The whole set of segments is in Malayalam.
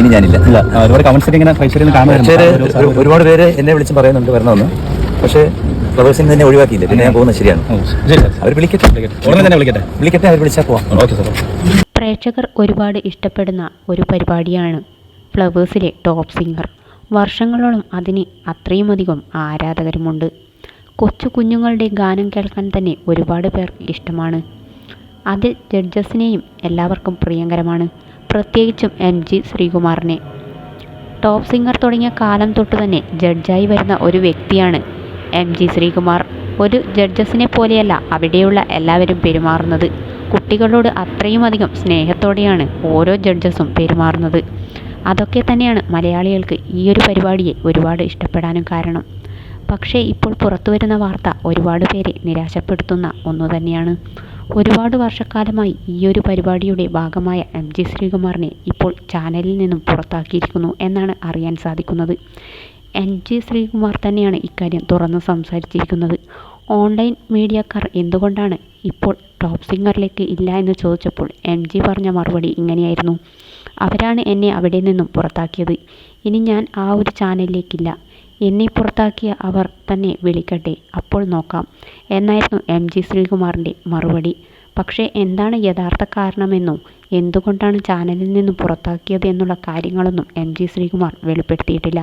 ഇനി ഞാനില്ല. ഇല്ല, ഒരുപാട് കമന്റ്സ് ഇങ്ങനെ ഒരുപാട് പേര് എന്നെ വിളിച്ച് പറയുന്നുണ്ട് വരണമെന്ന്. പക്ഷേ ഫ്ലവേഴ്സിൽ നിന്ന് തന്നെ ഒഴിവാക്കിയില്ല. പിന്നെ ഞാൻ പോകുന്നത് ശരിയാണ്. അവർ വിളിക്കട്ടെ, അവർ വിളിച്ചാൽ പോവാം. Okay sir. പ്രേക്ഷകർ ഒരുപാട് ഇഷ്ടപ്പെടുന്ന ഒരു പരിപാടിയാണ് ഫ്ലവേഴ്സിലെ ടോപ്പ് സിംഗർ. വർഷങ്ങളോളം അതിന് അത്രയുമധികം ആരാധകരുമുണ്ട്. കൊച്ചു കുഞ്ഞുങ്ങളുടെ ഗാനം കേൾക്കാൻ തന്നെ ഒരുപാട് പേർക്ക് ഇഷ്ടമാണ്. അതിൽ ജഡ്ജസിനെയും എല്ലാവർക്കും പ്രിയങ്കരമാണ്, പ്രത്യേകിച്ചും MG ശ്രീകുമാറിനെ. ടോപ്പ് സിംഗർ തുടങ്ങിയ കാലം തൊട്ട് തന്നെ ജഡ്ജായി വരുന്ന ഒരു വ്യക്തിയാണ് MG ശ്രീകുമാർ. ഒരു ജഡ്ജസിനെ പോലെയല്ല അവിടെയുള്ള എല്ലാവരും പെരുമാറുന്നത്. കുട്ടികളോട് അത്രയുമധികം സ്നേഹത്തോടെയാണ് ഓരോ ജഡ്ജസും പെരുമാറുന്നത്. അതൊക്കെ തന്നെയാണ് മലയാളികൾക്ക് ഈ ഒരു പരിപാടിയെ ഒരുപാട് ഇഷ്ടപ്പെടാനും കാരണം. പക്ഷേ ഇപ്പോൾ പുറത്തു വരുന്ന വാർത്ത ഒരുപാട് പേരെ നിരാശപ്പെടുത്തുന്ന ഒന്നു തന്നെയാണ്. ഒരുപാട് വർഷക്കാലമായി ഈ ഒരു പരിപാടിയുടെ ഭാഗമായ MG ശ്രീകുമാറിനെ ഇപ്പോൾ ചാനലിൽ നിന്നും പുറത്താക്കിയിരിക്കുന്നു എന്നാണ് അറിയാൻ സാധിക്കുന്നത്. MG ശ്രീകുമാർ തന്നെയാണ് ഇക്കാര്യം തുറന്ന് സംസാരിച്ചിരിക്കുന്നത്. ഓൺലൈൻ മീഡിയക്കാർ എന്തുകൊണ്ടാണ് ഇപ്പോൾ ടോപ്പ് സിംഗറിലേക്ക് ഇല്ല എന്ന് ചോദിച്ചപ്പോൾ MG പറഞ്ഞ മറുപടി ഇങ്ങനെയായിരുന്നു: അവരാണ് എന്നെ അവിടെ നിന്നും പുറത്താക്കിയത്. ഇനി ഞാൻ ആ ഒരു ചാനലിലേക്കില്ല. എന്നെ പുറത്താക്കിയ അവർ തന്നെ വിളിക്കട്ടെ, അപ്പോൾ നോക്കാം എന്നായിരുന്നു MG ശ്രീകുമാറിൻ്റെ മറുപടി. പക്ഷേ എന്താണ് യഥാർത്ഥ കാരണമെന്നോ എന്തുകൊണ്ടാണ് ചാനലിൽ നിന്നും പുറത്താക്കിയത് എന്നുള്ള കാര്യങ്ങളൊന്നും MG ശ്രീകുമാർ വെളിപ്പെടുത്തിയിട്ടില്ല.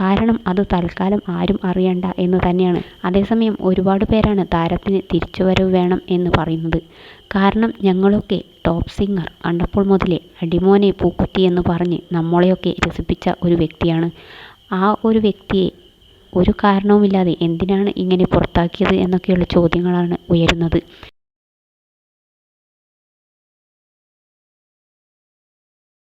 കാരണം അത് തൽക്കാലം ആരും അറിയണ്ട എന്ന് തന്നെയാണ്. അതേസമയം ഒരുപാട് പേരാണ് താരത്തിന് തിരിച്ചുവരവ് വേണം എന്ന് പറയുന്നത്. കാരണം ഞങ്ങളൊക്കെ ടോപ്പ് സിംഗർ കണ്ടപ്പോൾ മുതലേ അടിമോനെ പൂക്കുറ്റി എന്ന് പറഞ്ഞ് നമ്മളെയൊക്കെ രസിപ്പിച്ച ഒരു വ്യക്തിയാണ്. ആ ഒരു വ്യക്തിയെ ഒരു കാരണവുമില്ലാതെ എന്തിനാണ് ഇങ്ങനെ പുറത്താക്കിയത് എന്നൊക്കെയുള്ള ചോദ്യങ്ങളാണ് ഉയരുന്നത്.